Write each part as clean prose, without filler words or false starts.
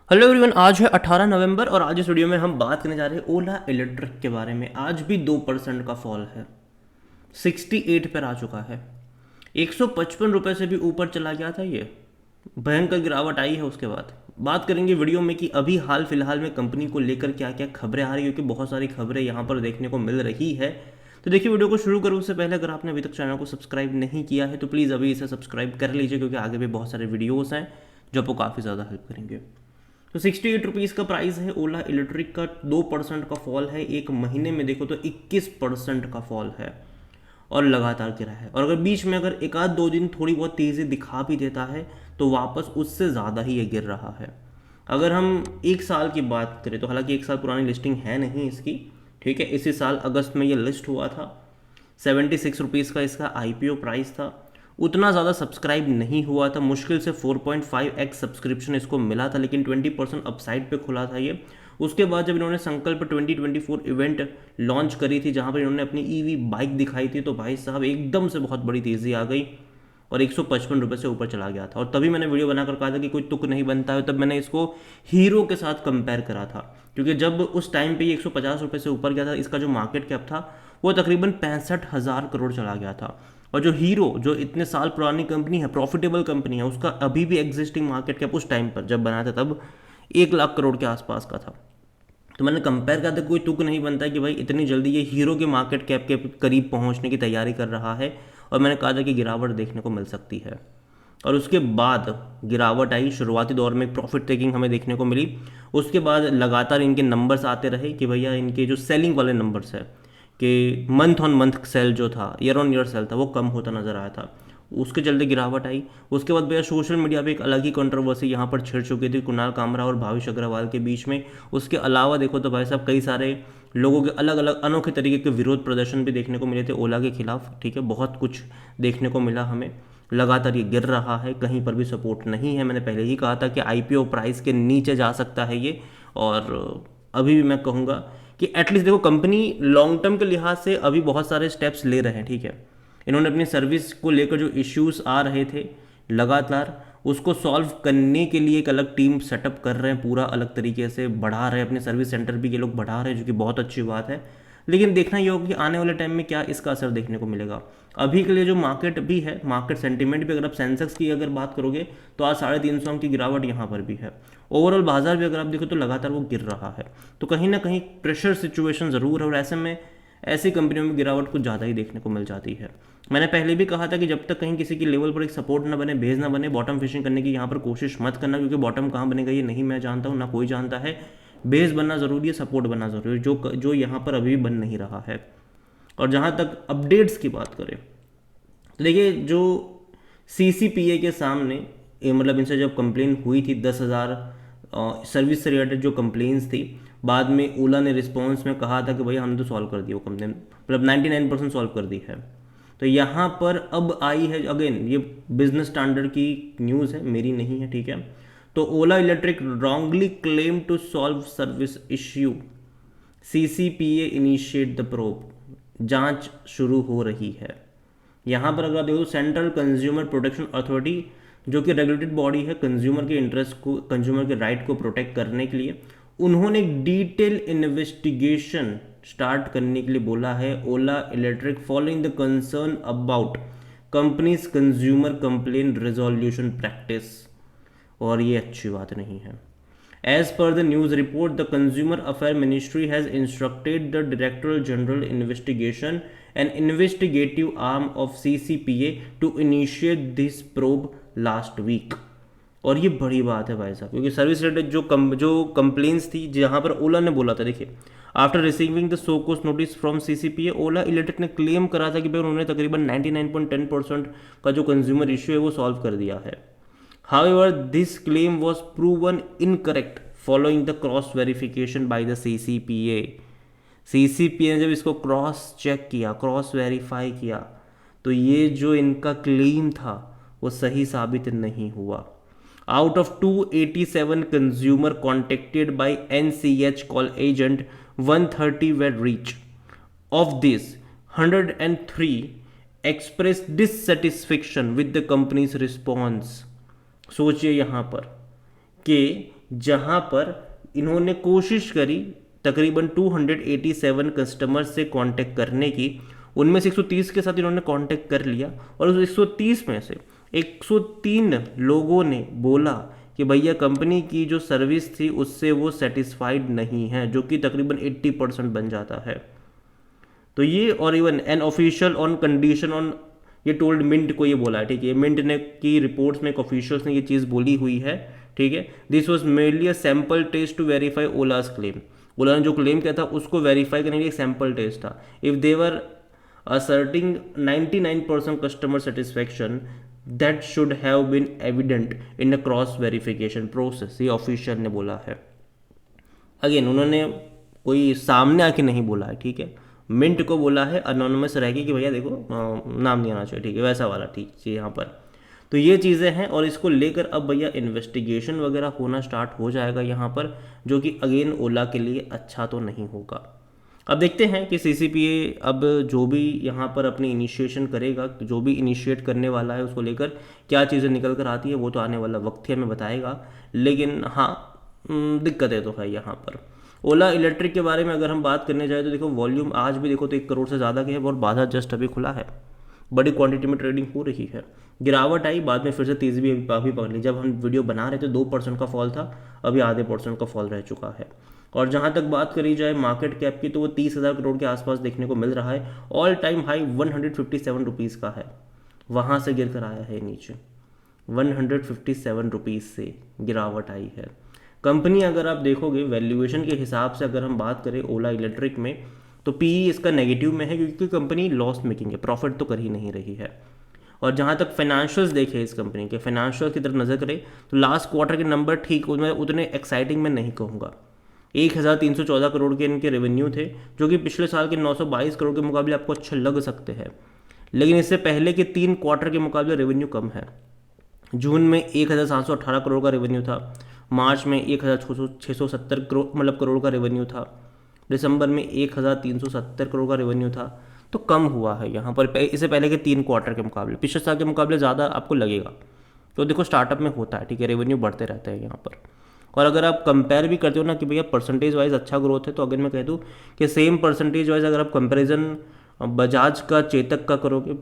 Hello everyone, आज है 18 नवंबर और आज इस वीडियो में हम बात करने जा रहे हैं ओला इलेक्ट्रिक के बारे में। आज भी 2% का फॉल है, 68 पर आ चुका है। 155 रुपये से भी ऊपर चला गया था ये, भयंकर गिरावट आई है। उसके बाद बात करेंगे वीडियो में कि अभी हाल फिलहाल में कंपनी को लेकर क्या क्या खबरें आ रही है, क्योंकि बहुत सारी खबरें यहाँ पर देखने को मिल रही है। तो देखिए, वीडियो को शुरू करूँ उससे पहले अगर आपने अभी तक चैनल को सब्सक्राइब नहीं किया है तो प्लीज़ अभी इसे सब्सक्राइब कर लीजिए, क्योंकि आगे भी बहुत सारे वीडियोज़ हैं जो आपको काफ़ी ज़्यादा हेल्प करेंगे। तो 68 रुपीज़ का प्राइस है ओला इलेक्ट्रिक का। 2% का फॉल है, एक महीने में देखो तो 21% का फॉल है और लगातार गिरा है। और अगर बीच में अगर एक आध दो दिन थोड़ी बहुत तेज़ी दिखा भी देता है तो वापस उससे ज़्यादा ही ये गिर रहा है। अगर हम एक साल की बात करें तो, हालांकि एक साल पुरानी लिस्टिंग है नहीं इसकी, ठीक है, इसी साल अगस्त में ये लिस्ट हुआ था। 76 रुपीज़ का इसका आईपीओ प्राइस था। उतना ज़्यादा सब्सक्राइब नहीं हुआ था, मुश्किल से 4.5x सब्सक्रिप्शन इसको मिला था, लेकिन 20% अपसाइड पे खुला था ये। उसके बाद जब इन्होंने संकल्प 2024 इवेंट लॉन्च करी थी, जहाँ पर इन्होंने अपनी ईवी बाइक दिखाई थी, तो भाई साहब एकदम से बहुत बड़ी तेज़ी आ गई और 155 रुपये से ऊपर चला गया था। और तभी मैंने वीडियो बनाकर कहा था कि कोई तुक नहीं बनता है, तब मैंने इसको हीरो के साथ कंपेयर करा था, क्योंकि जब उस टाइम पे ये 150 रुपये से ऊपर गया था, इसका जो मार्केट कैप था वो तकरीबन 65,000 करोड़ चला गया था। और जो हीरो, जो इतने साल पुरानी कंपनी है, प्रॉफिटेबल कंपनी है, उसका अभी भी एग्जिस्टिंग मार्केट कैप उस टाइम पर जब बनाया था तब 1 लाख करोड़ के आसपास का था। तो मैंने कंपेयर करा था, कोई तुक नहीं बनता कि भाई इतनी जल्दी ये हीरो के मार्केट कैप के करीब पहुंचने की तैयारी कर रहा है। और मैंने कहा था कि गिरावट देखने को मिल सकती है, और उसके बाद गिरावट आई। शुरुआती दौर में प्रॉफिट टेकिंग हमें देखने को मिली, उसके बाद लगातार इनके नंबर्स आते रहे कि भैया इनके जो सेलिंग वाले नंबर्स है, कि मंथ ऑन मंथ सेल जो था, ईयर ऑन ईयर सेल था, वो कम होता नजर आया था। उसके चलते गिरावट आई। उसके बाद भैया सोशल मीडिया पे एक अलग ही कंट्रोवर्सी यहाँ पर छिड़ चुकी थी कुणाल कामरा और भावेश अग्रवाल के बीच में। उसके अलावा देखो तो भाई साहब कई सारे लोगों के अलग अलग अनोखे तरीके के विरोध प्रदर्शन भी देखने को मिले थे ओला के खिलाफ, ठीक है, बहुत कुछ देखने को मिला हमें। लगातार ये गिर रहा है, कहीं पर भी सपोर्ट नहीं है। मैंने पहले ही कहा था कि आईपीओ प्राइस के नीचे जा सकता है ये, और अभी भी मैं कहूँगा कि एटलीस्ट देखो, कंपनी लॉन्ग टर्म के लिहाज से अभी बहुत सारे स्टेप्स ले रहे हैं, ठीक है। इन्होंने अपनी सर्विस को लेकर जो इश्यूज आ रहे थे लगातार, उसको सॉल्व करने के लिए एक अलग टीम सेटअप कर रहे हैं, पूरा अलग तरीके से बढ़ा रहे हैं, अपने सर्विस सेंटर भी ये लोग बढ़ा रहे हैं, जो कि बहुत अच्छी बात है। लेकिन देखना ये होगा कि आने वाले टाइम में क्या इसका असर देखने को मिलेगा। अभी के लिए जो मार्केट भी है, मार्केट सेंटीमेंट भी, अगर आप सेंसेक्स की अगर बात करोगे तो आज 350 अंक की गिरावट यहाँ पर भी है। ओवरऑल बाजार भी अगर आप देखो तो लगातार वो गिर रहा है। तो कहीं ना कहीं प्रेशर सिचुएशन ज़रूर है, और ऐसे में ऐसी कंपनियों में गिरावट कुछ ज़्यादा ही देखने को मिल जाती है। मैंने पहले भी कहा था कि जब तक कहीं किसी की लेवल पर एक सपोर्ट ना बने, बेस ना बने, बॉटम फिशिंग करने की यहाँ पर कोशिश मत करना, क्योंकि बॉटम कहाँ बनेगा ये नहीं मैं जानता हूँ, ना कोई जानता है। बेस बनना ज़रूरी है, सपोर्ट बनना ज़रूरी है, जो यहाँ पर अभी भी बन नहीं रहा है। और जहाँ तक अपडेट्स की बात करें तो देखिए, जो सीसीपीए के सामने मतलब इनसे जब कंप्लेन हुई थी 10,000 सर्विस से रिलेटेड जो कंप्लेंट्स थी, बाद में ओला ने रिस्पॉन्स में कहा था कि भैया हमने तो सॉल्व कर दिया वो कंप्लेन, मतलब 99% सॉल्व कर दी है। तो यहाँ पर अब आई है, अगेन ये बिजनेस स्टैंडर्ड की न्यूज़ है, मेरी नहीं है, ठीक है। तो Ola electric wrongly claim to solve service issue, CCPA initiate the probe, जांच शुरू हो रही है। यहाँ पर अगर देखो, सेंट्रल कंज्यूमर प्रोटेक्शन अथॉरिटी, जो कि रेगुलेटेड बॉडी है कंज्यूमर के इंटरेस्ट को, कंज्यूमर के राइट को प्रोटेक्ट करने के लिए, उन्होंने एक डिटेल इन्वेस्टिगेशन स्टार्ट करने के लिए बोला है Ola electric, following the concern about companies consumer complain resolution practice. और ये अच्छी बात नहीं है। As per the news report, the Consumer Affairs Ministry has instructed the Director General Investigation and investigative arm of CCPA to initiate this probe last week. और ये बड़ी बात है भाई साहब, क्योंकि सर्विस रिलेटेड जो कंप्लेंट्स थी, जहाँ पर ओला ने बोला था, देखिए, after receiving the show cause notice from CCPA, Ola electric ने क्लेम करा था कि भाई उन्होंने तकरीबन 99.10% का जो कंज्यूमर इश्यू है वो सॉल्व कर दिया है। However, this claim was proven incorrect following the cross verification by the CCPA. CCPA ने जब इसको क्रॉस चेक किया, क्रॉस वेरीफाई किया, तो ये जो इनका क्लेम था वो सही साबित नहीं हुआ। Out of 287 consumer contacted by NCH call agent, 130 were reached. Of this, 103 expressed dissatisfaction with the company's response. सोचिए यहाँ पर कि जहां पर इन्होंने कोशिश करी तकरीबन 287 कस्टमर्स से कांटेक्ट करने की। उनमें से 130 के साथ इन्होंने कांटेक्ट कर लिया और उस 130 में से 103 लोगों ने बोला कि भैया कंपनी की जो सर्विस थी उससे वो सेटिस्फाइड नहीं है, जो कि तकरीबन 80% बन जाता है। तो ये और even an official on condition on, ये टोल्ड मिंट को ये बोला है, ठीक है। मिंट ने की रिपोर्ट्स में एक ऑफिशियल्स ने ये चीज़ बोली हुई है, ठीक है। This was merely a sample test to verify Ola's claim. Ola ने जो क्लेम किया था उसको वेरीफाई करने के लिए एक सैम्पल टेस्ट था। If they're asserting 99% customer satisfaction, that should have been evident in a cross verification process, ये ऑफिशियल ने बोला है। अगेन उन्होंने कोई सामने आके नहीं बोला है, ठीक है। मिंट को बोला है अनोनिमस रह के कि भैया देखो नाम नहीं आना चाहिए, ठीक है, वैसा वाला, ठीक है यहाँ पर। तो ये चीज़ें हैं और इसको लेकर अब भैया इन्वेस्टिगेशन वगैरह होना स्टार्ट हो जाएगा यहाँ पर, जो कि अगेन ओला के लिए अच्छा तो नहीं होगा। अब देखते हैं कि सीसीपीए अब जो भी यहाँ पर अपनी इनिशिएशन करेगा, जो भी इनिशिएट करने वाला है उसको लेकर क्या चीज़ें निकल कर आती है वो तो आने वाला वक्त ही हमें बताएगा। लेकिन हाँ, दिक्कतें तो है यहाँ पर। ओला इलेक्ट्रिक के बारे में अगर हम बात करने जाए तो देखो वॉल्यूम आज भी देखो तो 1 करोड़ से ज़्यादा के है और बाजार जस्ट अभी खुला है, बड़ी क्वांटिटी में ट्रेडिंग हो रही है। गिरावट आई, बाद में फिर से तेज़ी भी पकड़ ली। जब हम वीडियो बना रहे थे 2% का फॉल था, अभी आधे % का फॉल रह चुका है। और जहाँ तक बात करी जाए मार्केट कैप की तो वो 30,000 करोड़ के आसपास देखने को मिल रहा है। ऑल टाइम हाई 157 रुपीज़ का है, वहाँ से गिर कर आया है नीचे। 157 रुपीज़ से गिरावट आई है। कंपनी अगर आप देखोगे वैल्यूएशन के हिसाब से अगर हम बात करें ओला इलेक्ट्रिक में, तो पीई इसका नेगेटिव में है क्योंकि कंपनी लॉस मेकिंग है, प्रॉफिट तो कर ही नहीं रही है। और जहाँ तक फाइनेंशियल्स देखे इस कंपनी के, फाइनेंशियल की तरफ नज़र करें तो लास्ट क्वार्टर के नंबर ठीक उतने एक्साइटिंग में नहीं कहूँगा। 1314 करोड़ के इनके रेवेन्यू थे, जो कि पिछले साल के 922 करोड़ के मुकाबले आपको अच्छे लग सकते हैं, लेकिन इससे पहले के 3 क्वार्टर के मुकाबले रेवेन्यू कम है। जून में 1718 करोड़ का रेवेन्यू था, मार्च में 1670 करोड़ का रेवेन्यू था, दिसंबर में 1370 करोड़ का रेवेन्यू था। तो कम हुआ है यहाँ पर इससे पहले के 3 क्वार्टर के मुकाबले, पिछले साल के मुकाबले ज़्यादा आपको लगेगा। तो देखो स्टार्टअप में होता है, ठीक है, रेवेन्यू बढ़ते रहते हैं यहाँ पर। और अगर आप कंपेयर भी करते हो ना कि भैया परसेंटेज वाइज अच्छा ग्रोथ है, तो अगर मैं कह दूँ कि सेम परसेंटेज वाइज अगर आप कंपैरिजन बजाज का चेतक का करोगे,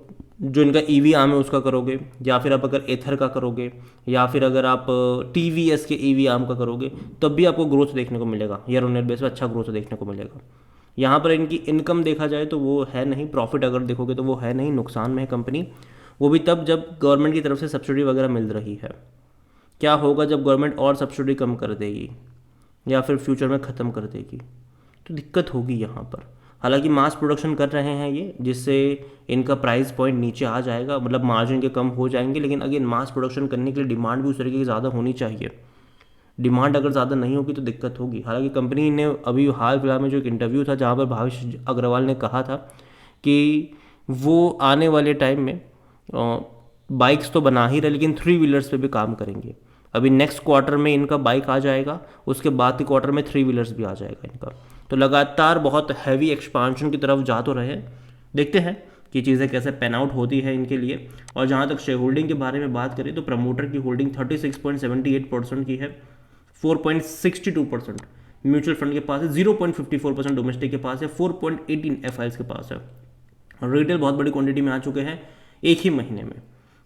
जो इनका ईवी आर्म है उसका करोगे, या फिर आप अगर एथर का करोगे, या फिर अगर आप टीवीएस के ईवी आर्म का करोगे, तब भी आपको ग्रोथ देखने को मिलेगा, ईयर ऑन ईयर बेस पर अच्छा ग्रोथ देखने को मिलेगा। यहाँ पर इनकी इनकम देखा जाए तो वो है नहीं, प्रॉफिट अगर देखोगे तो वो है नहीं, नुकसान में है कंपनी। वो भी तब जब गवर्नमेंट की तरफ से सब्सिडी वगैरह मिल रही है। क्या होगा जब गवर्नमेंट और सब्सिडी कम कर देगी या फिर फ्यूचर में ख़त्म कर देगी, तो दिक्कत होगी यहाँ पर। हालांकि मास प्रोडक्शन कर रहे हैं ये, जिससे इनका प्राइस पॉइंट नीचे आ जाएगा, मतलब मार्जिन के कम हो जाएंगे। लेकिन अगेन मास प्रोडक्शन करने के लिए डिमांड भी उस तरीके की ज़्यादा होनी चाहिए। डिमांड अगर ज़्यादा नहीं होगी तो दिक्कत होगी। हालांकि कंपनी ने अभी हाल फिलहाल में जो एक इंटरव्यू था जहाँ पर भावेश अग्रवाल ने कहा था कि वो आने वाले टाइम में बाइक्स तो बना ही रहे लेकिन 3 व्हीलर्स पे भी काम करेंगे। अभी नेक्स्ट क्वार्टर में इनका बाइक आ जाएगा, उसके बाद के क्वार्टर में 3 व्हीलर्स भी आ जाएगा इनका। तो लगातार बहुत हैवी एक्सपांशन की तरफ जा तो रहे। देखते हैं कि चीज़ें कैसे पैन आउट होती है इनके लिए। और जहाँ तक शेयर होल्डिंग के बारे में बात करें तो प्रमोटर की होल्डिंग 36.78% की है, 4.62% म्यूचुअल फंड के पास है, 0.54% डोमेस्टिक के पास है, 4.18 एफआईएस के पास है। रिटेल बहुत बड़ी क्वांटिटी में आ चुके हैं एक ही महीने में।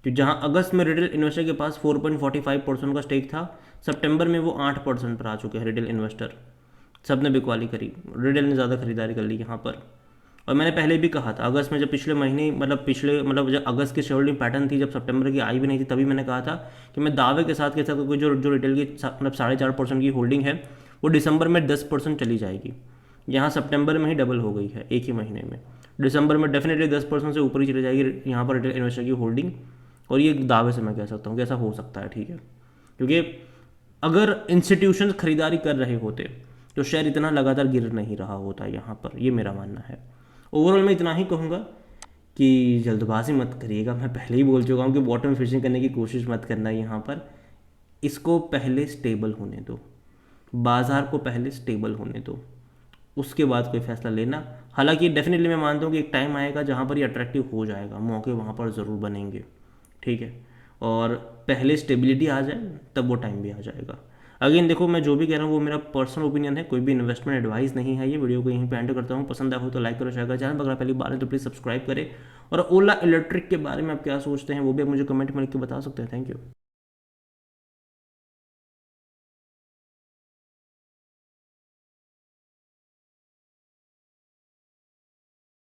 तो जहां अगस्त में रिटेल इन्वेस्टर के पास 4.45% का स्टेक था, सितंबर में वो 8% पर आ चुके हैं रिटेल इन्वेस्टर। सब ने बिकवाली करी, रिटेल ने ज़्यादा खरीदारी कर ली यहाँ पर। और मैंने पहले भी कहा था अगस्त में, जब पिछले महीने जब अगस्त की शेयर होल्डिंग पैटर्न थी, जब सितंबर की आई भी नहीं थी, तभी मैंने कहा था कि मैं दावे के साथ कह सकता हूँ जो रिटेल की 4.5% की होल्डिंग है वो दिसंबर में 10% चली जाएगी। यहाँ सितंबर में ही डबल हो गई है एक ही महीने में। दिसंबर में डेफिनेटली 10% से ऊपर ही चली जाएगी यहाँ पर रिटेल इन्वेस्टर की होल्डिंग। और ये दावे से मैं कह सकता हूँ कि ऐसा हो सकता है, ठीक है। क्योंकि अगर इंस्टीट्यूशन खरीदारी कर रहे होते तो शेयर इतना लगातार गिर नहीं रहा होता यहाँ पर, ये मेरा मानना है। ओवरऑल मैं इतना ही कहूँगा कि जल्दबाजी मत करिएगा। मैं पहले ही बोल चुका हूँ कि बॉटम फिशिंग करने की कोशिश मत करना यहाँ पर। इसको पहले स्टेबल होने दो, बाजार को पहले स्टेबल होने दो, उसके बाद कोई फैसला लेना। हालांकि डेफिनेटली मैं मानता हूँ कि एक टाइम आएगा जहाँ पर ये अट्रैक्टिव हो जाएगा, मौके वहाँ पर ज़रूर बनेंगे, ठीक है। और पहले स्टेबिलिटी आ जाए तब वो टाइम भी आ जाएगा। अगेन देखो, मैं जो भी कह रहा हूँ वो मेरा पर्सनल ओपिनियन है, कोई भी इन्वेस्टमेंट एडवाइस नहीं है। ये वीडियो को यहीं पे एंड करता हूँ। पसंद आया हो तो लाइक करो, शेयर करो, चैनल पर अगर पहली बार है तो प्लीज़ सब्सक्राइब करें। और ओला इलेक्ट्रिक के बारे में आप क्या सोचते हैं वो भी आप मुझे कमेंट में लिख के बता सकते हैं। Thank you.